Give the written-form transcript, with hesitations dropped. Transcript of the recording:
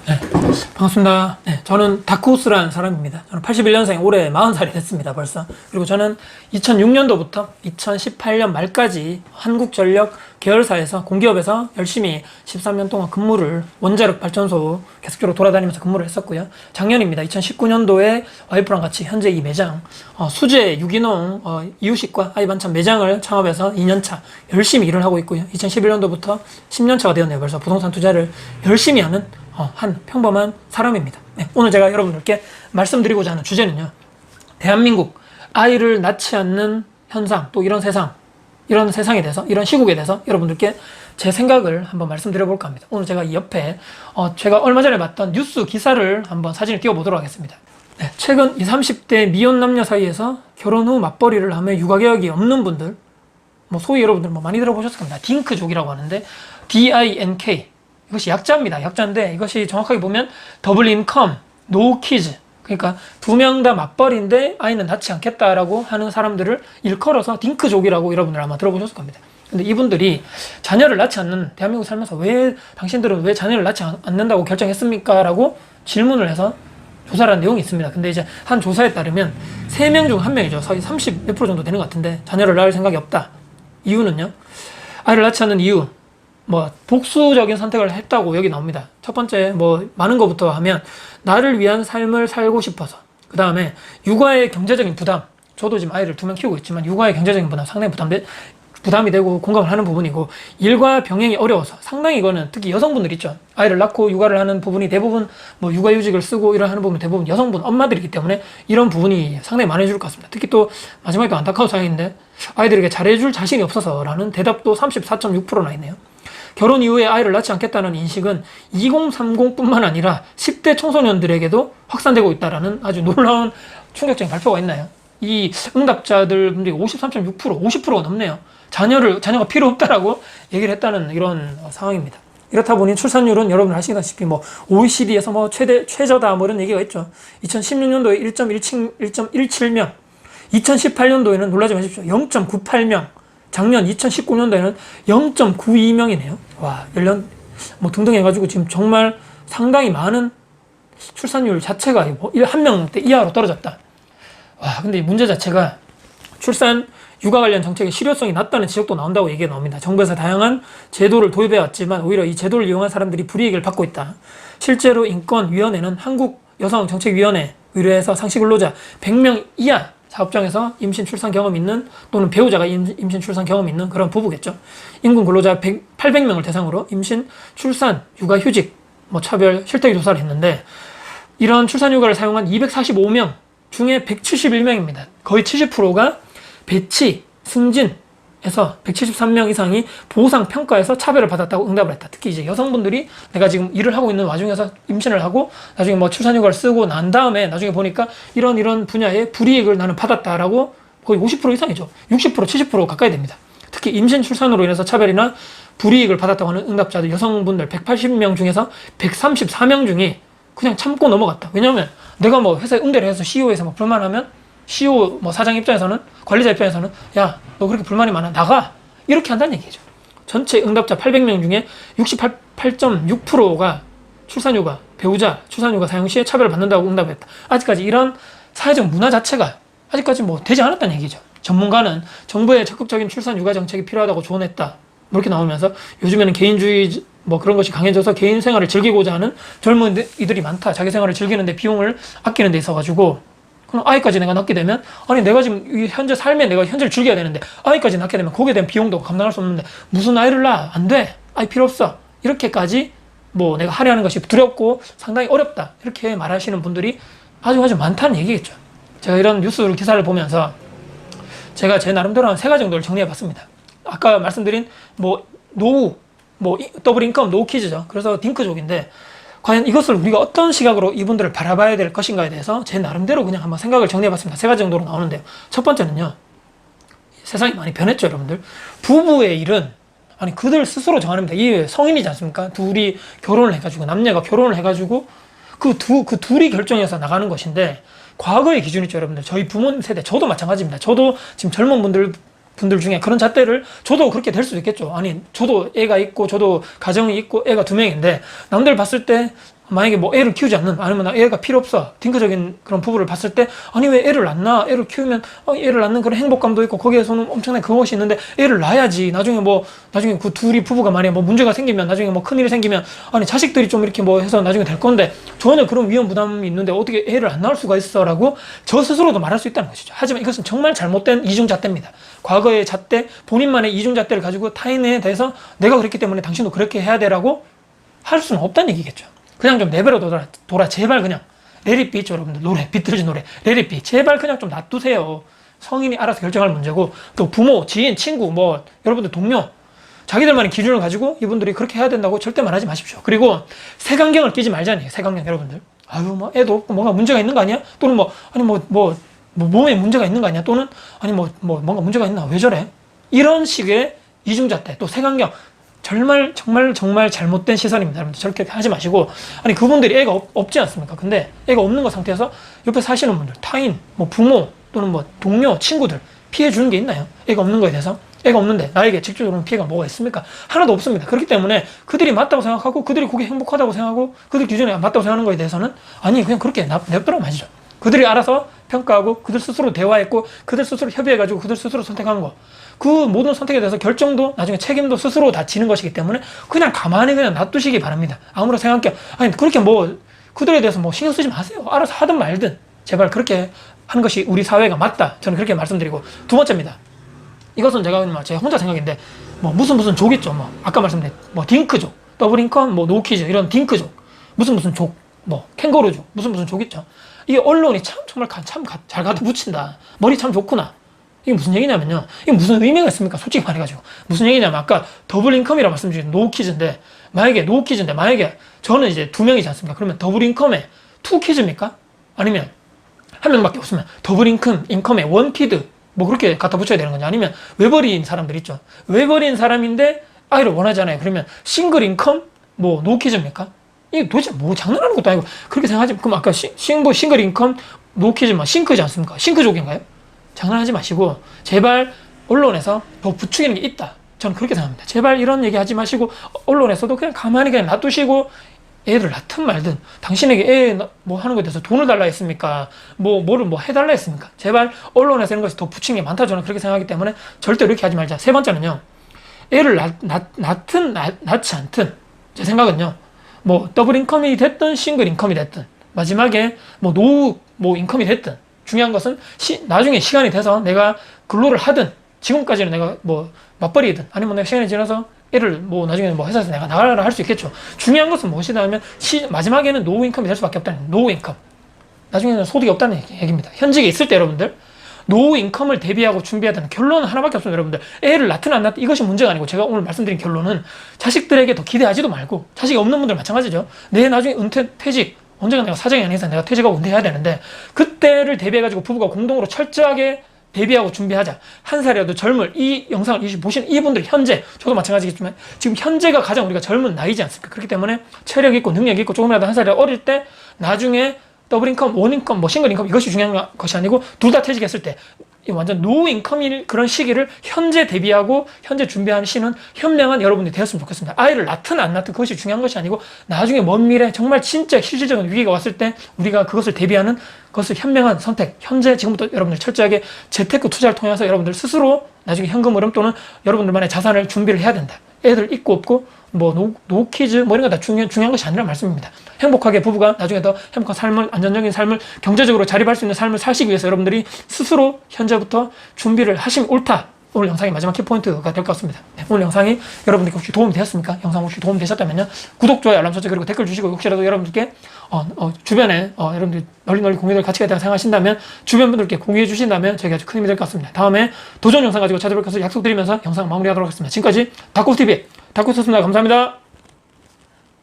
네, 반갑습니다. 네, 저는 다크호스라는 사람입니다. 저는 81년생, 올해 40살이 됐습니다, 벌써. 그리고 저는 2006년도부터 2018년 말까지 한국전력 계열사에서 공기업에서 열심히 13년 동안 근무를 원자력 발전소 계속적으로 돌아다니면서 근무를 했었고요. 작년입니다. 2019년도에 와이프랑 같이 현재 이 매장, 수제 유기농 이유식과 아이반찬 매장을 창업해서 2년차 열심히 일을 하고 있고요. 2011년도부터 10년차가 되었네요. 벌써 부동산 투자를 열심히 하는 한 평범한 사람입니다. 네, 오늘 제가 여러분들께 말씀드리고자 하는 주제는요, 대한민국 아이를 낳지 않는 현상, 또 이런 세상에 대해서, 이런 시국에 대해서 여러분들께 제 생각을 한번 말씀드려 볼까 합니다. 오늘 제가 이 옆에 제가 얼마 전에 봤던 뉴스 기사를 한번 사진을 띄워 보도록 하겠습니다. 네, 최근 20, 30대 미혼 남녀 사이에서 결혼 후 맞벌이를 하며 육아 계획이 없는 분들, 소위 여러분들 많이 들어보셨을 겁니다. 딩크족이라고 하는데, DINK, 이것이 약자입니다. 약자인데 이것이 정확하게 보면 더블 인컴, 노 키즈, 그러니까 두 명 다 맞벌이인데 아이는 낳지 않겠다라고 하는 사람들을 일컬어서 딩크족이라고 여러분들 아마 들어보셨을 겁니다. 근데 이분들이 자녀를 낳지 않는, 대한민국 살면서 당신들은 왜 자녀를 낳지 않는다고 결정했습니까? 라고 질문을 해서 조사를 한 내용이 있습니다. 근데 이제 한 조사에 따르면 3명 중 1명이죠. 거의 30 몇 프로 정도 되는 것 같은데, 자녀를 낳을 생각이 없다. 이유는요, 아이를 낳지 않는 이유, 복수적인 선택을 했다고 여기 나옵니다. 첫 번째, 많은 것부터 하면, 나를 위한 삶을 살고 싶어서. 그 다음에, 육아의 경제적인 부담. 저도 지금 아이를 2명 키우고 있지만, 육아의 경제적인 부담 상당히 부담이 되고 공감을 하는 부분이고, 일과 병행이 어려워서. 상당히 이거는 특히 여성분들 있죠. 아이를 낳고 육아를 하는 부분이 대부분, 육아휴직을 쓰고 이런 하는 부분이 대부분 여성분, 엄마들이기 때문에 이런 부분이 상당히 많아질 것 같습니다. 특히 또, 마지막에 또 안타까운 사항인데, 아이들에게 잘해줄 자신이 없어서라는 대답도 34.6%나 있네요. 결혼 이후에 아이를 낳지 않겠다는 인식은 2030뿐만 아니라 10대 청소년들에게도 확산되고 있다는 아주 놀라운 충격적인 발표가 있나요? 이 응답자들 분들이 53.6%, 50%가 넘네요. 자녀가 필요 없다라고 얘기를 했다는 이런 상황입니다. 이렇다 보니 출산율은 여러분 아시다시피 OECD에서 최저다 이런 얘기가 있죠. 2016년도에 1.17명, 2018년도에는 놀라지 마십시오. 0.98명, 작년 2019년도에는 0.92명이네요. 와, 연령 등등 해가지고 지금 정말 상당히 많은 출산율 자체가 1명대 이하로 떨어졌다. 와, 근데 이 문제 자체가 출산 육아 관련 정책의 실효성이 낮다는 지적도 나온다고 얘기가 나옵니다. 정부에서 다양한 제도를 도입해 왔지만 오히려 이 제도를 이용한 사람들이 불이익을 받고 있다. 실제로 인권위원회는 한국여성정책위원회 의뢰해서 상시근로자 100명 이하 사업장에서 임신 출산 경험 있는, 또는 배우자가 임신 출산 경험 있는 그런 부부겠죠. 인근 근로자 800명을 대상으로 임신, 출산, 육아 휴직, 차별, 실태기 조사를 했는데, 이런 출산 휴가를 사용한 245명 중에 171명입니다. 거의 70%가 배치, 승진에서 173명 이상이 보상 평가에서 차별을 받았다고 응답을 했다. 특히 이제 여성분들이 내가 지금 일을 하고 있는 와중에서 임신을 하고 나중에 출산 휴가를 쓰고 난 다음에 나중에 보니까 이런 분야의 불이익을 나는 받았다라고 거의 50% 이상이죠. 60%, 70% 가까이 됩니다. 특히 임신 출산으로 인해서 차별이나 불이익을 받았다고 하는 응답자들, 여성분들 180명 중에서 134명 중에 그냥 참고 넘어갔다. 왜냐하면 내가 회사에 응대를 해서 CEO에서 불만하면 CEO 사장 입장에서는, 관리자 입장에서는, 야, 너 그렇게 불만이 많아, 나가, 이렇게 한다는 얘기죠. 전체 응답자 800명 중에 68.6%가 출산휴가, 배우자 출산휴가 사용 시에 차별을 받는다고 응답했다. 아직까지 이런 사회적 문화 자체가 아직까지 되지 않았다는 얘기죠. 전문가는 정부의 적극적인 출산휴가 정책이 필요하다고 조언했다, 이렇게 나오면서 요즘에는 개인주의 그런 것이 강해져서 개인 생활을 즐기고자 하는 젊은이들이 많다. 자기 생활을 즐기는데 비용을 아끼는 데 있어가지고, 그럼 아이까지 내가 낳게 되면, 아니 내가 지금 현재 삶에 내가 현재를 즐겨야 되는데 아이까지 낳게 되면 거기에 대한 비용도 감당할 수 없는데 무슨 아이를 낳아? 안 돼. 아이 필요 없어. 이렇게까지 내가 할애하는 것이 두렵고 상당히 어렵다, 이렇게 말하시는 분들이 아주 많다는 얘기겠죠. 제가 이런 뉴스 기사를 보면서 제가 제 나름대로 한 3가지 정도를 정리해 봤습니다. 아까 말씀드린 노후, 더블 인컴, 노 키즈죠. 그래서 딩크족인데, 과연 이것을 우리가 어떤 시각으로 이분들을 바라봐야 될 것인가에 대해서 제 나름대로 그냥 한번 생각을 정리해봤습니다. 3가지 정도로 나오는데요. 첫 번째는요, 세상이 많이 변했죠, 여러분들. 부부의 일은 그들 스스로 정하는 겁니다. 이 성인이지 않습니까? 둘이 결혼을 해가지고, 남녀가 결혼을 해가지고 그 둘이 결정해서 나가는 것인데, 과거의 기준이죠, 여러분들. 저희 부모님 세대, 저도 마찬가지입니다. 저도 지금 젊은 분들 중에 그런 잣대를, 저도 그렇게 될 수도 있겠죠. 저도 애가 있고 저도 가정이 있고 애가 2명인데 남들 봤을 때 만약에 뭐 애를 키우지 않는, 아니면 나 애가 필요 없어, 딩크적인 그런 부부를 봤을 때, 아니 왜 애를 낳나, 애를 키우면 애를 낳는 그런 행복감도 있고 거기에서는 엄청난 그것이 있는데 애를 낳아야지, 나중에 그 둘이 부부가 만약에 뭐 문제가 생기면, 나중에 뭐 큰일이 생기면, 아니 자식들이 좀 이렇게 뭐 해서 나중에 될 건데 전혀 그런 위험 부담이 있는데 어떻게 애를 안 낳을 수가 있어 라고 저 스스로도 말할 수 있다는 것이죠. 하지만 이것은 정말 잘못된 이중잣대입니다. 과거의 잣대, 본인만의 이중잣대를 가지고 타인에 대해서 내가 그랬기 때문에 당신도 그렇게 해야 되라고 할 수는 없다는 얘기겠죠. 그냥 좀 내버려 둬라. 제발 그냥. 레리비 있죠, 여러분들. 노래, 비틀즈 노래. 레리비. 제발 그냥 좀 놔두세요. 성인이 알아서 결정할 문제고, 또 부모, 지인, 친구, 뭐, 여러분들 동료, 자기들만의 기준을 가지고 이분들이 그렇게 해야 된다고 절대 말하지 마십시오. 그리고 색안경을 끼지 말자니에요, 색안경, 여러분들. 아유, 뭐, 애도 없고 뭔가 문제가 있는 거 아니야? 또는 몸에 문제가 있는 거 아니야? 또는, 뭔가 문제가 있나? 왜 저래? 이런 식의 이중잣대, 또 색안경. 정말 잘못된 시선입니다. 여러분들 저렇게 하지 마시고, 아니 그분들이 애가 없지 않습니까? 근데 애가 없는 거 상태에서 옆에 사시는 분들, 타인, 뭐 부모 또는 뭐 동료, 친구들 피해 주는 게 있나요? 애가 없는 거에 대해서. 애가 없는데 나에게 직접적으로 피해가 뭐가 있습니까? 하나도 없습니다. 그렇기 때문에 그들이 맞다고 생각하고, 그들이 그게 행복하다고 생각하고, 그들 기준에 맞다고 생각하는 거에 대해서는 아니 그냥 그렇게 냅두라고 하시죠. 그들이 알아서 평가하고 그들 스스로 대화했고 그들 스스로 협의해가지고 그들 스스로 선택한 거, 그 모든 선택에 대해서 결정도 나중에 책임도 스스로 다 지는 것이기 때문에 그냥 가만히 그냥 놔두시기 바랍니다. 아무런 생각게, 아니 그렇게 뭐 그들에 대해서 뭐 신경 쓰지 마세요. 알아서 하든 말든 제발 그렇게 하는 것이 우리 사회가 맞다, 저는 그렇게 말씀드리고, 두 번째입니다. 이것은 제가 혼자 생각인데, 뭐 무슨 족 있죠. 뭐 아까 말씀드린 뭐 딩크족, 더블인컴, 뭐 노키즈, 이런 딩크족, 무슨 족, 뭐 캥거루족, 무슨 족 있죠. 이게 언론이 정말 잘 갖다 붙인다. 머리 참 좋구나. 이게 무슨 얘기냐면요. 이게 무슨 의미가 있습니까? 솔직히 말해가지고. 무슨 얘기냐면, 아까 더블인컴이라고 말씀드린 노키즈인데, 만약에 저는 이제 2명이지 않습니까? 그러면 더블인컴에 2키즈입니까? 아니면 1명밖에 없으면 더블인컴에 1키드, 뭐 그렇게 갖다 붙여야 되는 건지, 아니면 외벌이인 사람들 있죠. 외벌이인 사람인데 아이를 원하잖아요. 그러면 싱글인컴, 뭐 노키즈입니까? 이게 도대체 뭐 장난하는 것도 아니고 그렇게 생각하지. 그럼 아까 싱글인컴 노키즈, 뭐 싱크지 않습니까? 싱크족인가요? 장난하지 마시고 제발 언론에서 더 부추기는 게 있다, 저는 그렇게 생각합니다. 제발 이런 얘기 하지 마시고 언론에서도 그냥 가만히 그냥 놔두시고, 애를 낳든 말든 당신에게 애 뭐 하는 거에 대해서 돈을 달라 했습니까? 뭐를 해달라 했습니까? 제발 언론에서 이런 것이 더 부추기는 게 많다, 저는 그렇게 생각하기 때문에 절대로 이렇게 하지 말자. 세 번째는요, 애를 낳지 않든 제 생각은요, 뭐 더블 인컴이 됐든 싱글 인컴이 됐든 마지막에 뭐 인컴이 됐든 중요한 것은 나중에 시간이 돼서 내가 근로를 하든, 지금까지는 내가 뭐 맞벌이든 아니면 내가 시간이 지나서 애를 뭐 나중에 뭐 회사에서 내가 나가라 할 수 있겠죠. 중요한 것은 무엇이다 하면 마지막에는 노후 인컴이 될 수밖에 없다는, 노후 인컴. 나중에는 소득이 없다는 얘기입니다. 현직에 있을 때 여러분들 노후 인컴을 대비하고 준비해야 되는 결론은 하나밖에 없습니다. 여러분들 애를 낳든 안 낳든 이것이 문제가 아니고, 제가 오늘 말씀드린 결론은 자식들에게 더 기대하지도 말고, 자식이 없는 분들 마찬가지죠. 내 나중에 은퇴 퇴직, 언젠가 내가 사정이 아니어서 내가 퇴직하고 은퇴해야 되는데 그때를 대비해가지고 부부가 공동으로 철저하게 대비하고 준비하자. 한 살이라도 젊을, 이 영상을 보시는 이분들 현재, 저도 마찬가지겠지만 지금 현재가 가장 우리가 젊은 나이지 않습니까? 그렇기 때문에 체력 있고 능력 있고 조금이라도 한 살이라도 어릴 때 나중에 더블인컴, 원인컴, 뭐 싱글인컴, 이것이 중요한 것이 아니고 둘 다 퇴직했을 때 완전 노후 인컴일 그런 시기를 현재 대비하고 현재 준비하는 시는 현명한 여러분들이 되었으면 좋겠습니다. 아이를 낳든 안 낳든 그것이 중요한 것이 아니고, 나중에 먼 미래 정말 진짜 실질적인 위기가 왔을 때 우리가 그것을 대비하는 것을 현명한 선택, 현재 지금부터 여러분들 철저하게 재테크 투자를 통해서 여러분들 스스로 나중에 현금 흐름 또는 여러분들만의 자산을 준비를 해야 된다. 애들 있고 없고 뭐 노키즈 뭐 이런 거 다 중요한 것이 아니라 말씀입니다. 행복하게 부부가 나중에 더 행복한 삶을, 안정적인 삶을, 경제적으로 자립할 수 있는 삶을 사시기 위해서 여러분들이 스스로 현재부터 준비를 하시면 옳다. 오늘 영상이 마지막 키포인트가 될 것 같습니다. 네, 오늘 영상이 여러분들께 혹시 도움이 되셨습니까? 영상 혹시 도움이 되셨다면요, 구독, 좋아요, 알람 설정, 그리고 댓글 주시고, 혹시라도 여러분들께 주변에 여러분들 널리 공유될 가치가 있다고 생각하신다면 주변 분들께 공유해 주신다면 저에게 아주 큰 힘이 될 것 같습니다. 다음에 도전 영상 가지고 찾아뵐 것을 약속드리면서 영상 마무리하도록 하겠습니다. 지금까지 다코스TV 다코스였습니다. 감사합니다.